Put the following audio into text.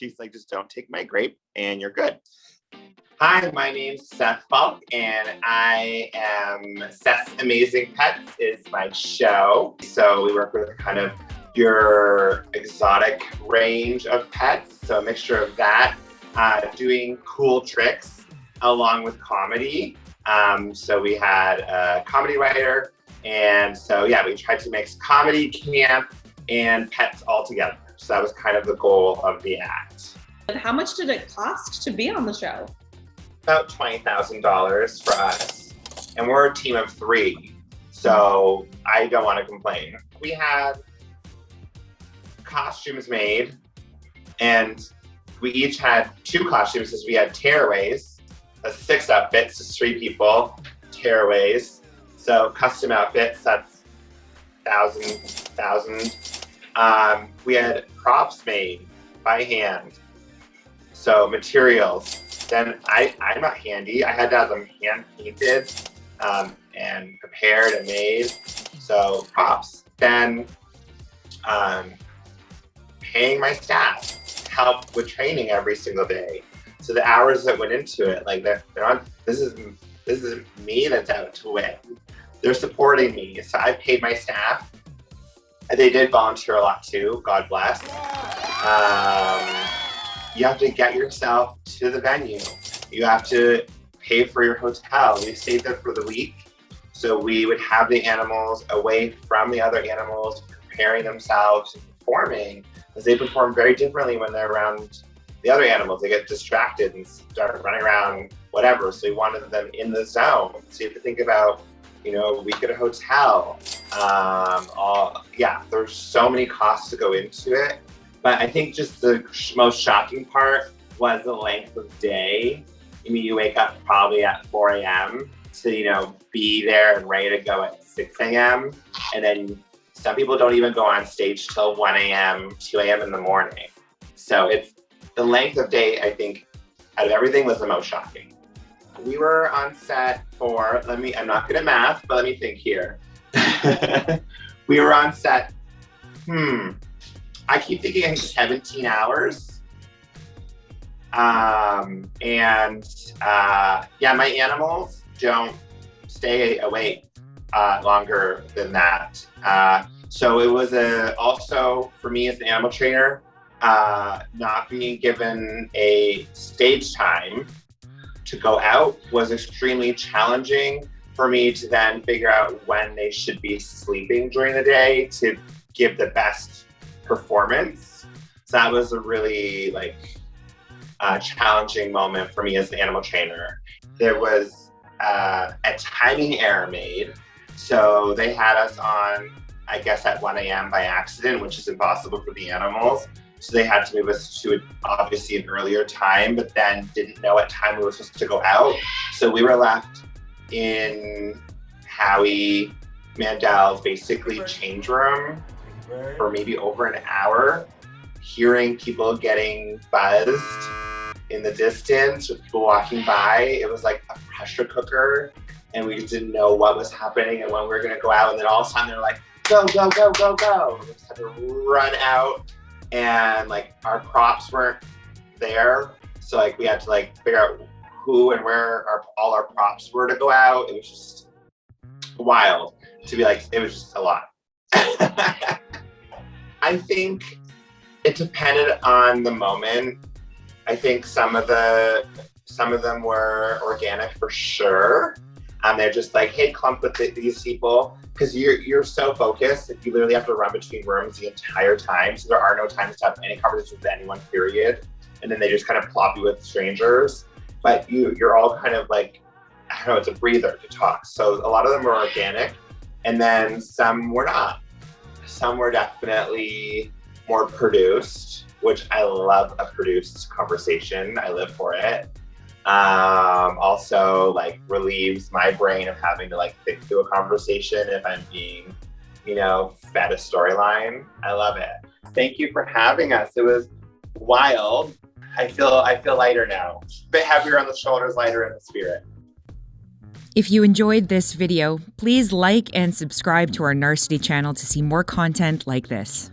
she's like, just don't take my grape and you're good. Hi, my name's Seth Falk, and I am Seth's Amazing Pets is my show. So we work with kind of your exotic range of pets. So a mixture of that, doing cool tricks along with comedy. So we had a comedy writer, and so yeah, we tried to mix comedy, camp, and pets all together. So that was kind of the goal of the act. And how much did it cost to be on the show? About $20,000 for us. And we're a team of 3. So I don't want to complain. We had costumes made, and we each had 2 costumes because we had tearaways. That's 6 outfits, just 3 people, tearaways. So custom outfits, that's thousand. We had props made by hand. So materials. Then I'm not handy. I had to have them hand painted and prepared and made. So props. Then paying my staff to help with training every single day. So the hours that went into it, like they're on. This is me that's out to win. They're supporting me. So I paid my staff. They did volunteer a lot too. God bless. You have to get yourself to the venue. You have to pay for your hotel. We stayed there for the week. So we would have the animals away from the other animals, preparing themselves and performing, because they perform very differently when they're around the other animals. They get distracted and start running around, whatever. So we wanted them in the zone. So you have to think about, a week at a hotel. There's so many costs to go into it. But I think just the most shocking part was the length of day. You wake up probably at 4 a.m. to, be there and ready to go at 6 a.m. And then some people don't even go on stage till 1 a.m., 2 a.m. in the morning. So it's the length of day, I think, out of everything was the most shocking. We were on set for, I'm not good at math, but let me think here. We were on set, I keep thinking 17 hours. My animals don't stay awake longer than that. So it was also for me as an animal trainer, not being given a stage time to go out was extremely challenging for me to then figure out when they should be sleeping during the day to give the best performance. So that was a really challenging moment for me as an animal trainer. There was a timing error made. So they had us on, I guess, at 1 a.m. by accident, which is impossible for the animals. So they had to move us to obviously an earlier time, but then didn't know what time we were supposed to go out. So we were left in Howie Mandel's basically change room for maybe over an hour, hearing people getting buzzed in the distance with people walking by. It was like a pressure cooker, and we just didn't know what was happening and when we were gonna go out. And then all of a sudden they're like, go, go, go, go, go. We just had to run out, and our props weren't there. So we had to figure out who and where all our props were to go out. It was just wild to be it was just a lot. I think it depended on the moment. I think some of them were organic for sure. They're just hey, clump with these people, because you're so focused that you literally have to run between rooms the entire time. So there are no times to have any conversations with anyone, period. And then they just kind of plop you with strangers. But you're all kind of I don't know, it's a breather to talk. So a lot of them were organic, and then some were not. Some were definitely more produced, which I love a produced conversation. I live for it. Also relieves my brain of having to think through a conversation if I'm being, fed a storyline. I love it. Thank you for having us. It was wild. I feel lighter now. A bit heavier on the shoulders, lighter in the spirit. If you enjoyed this video, please like and subscribe to our Narcity channel to see more content like this.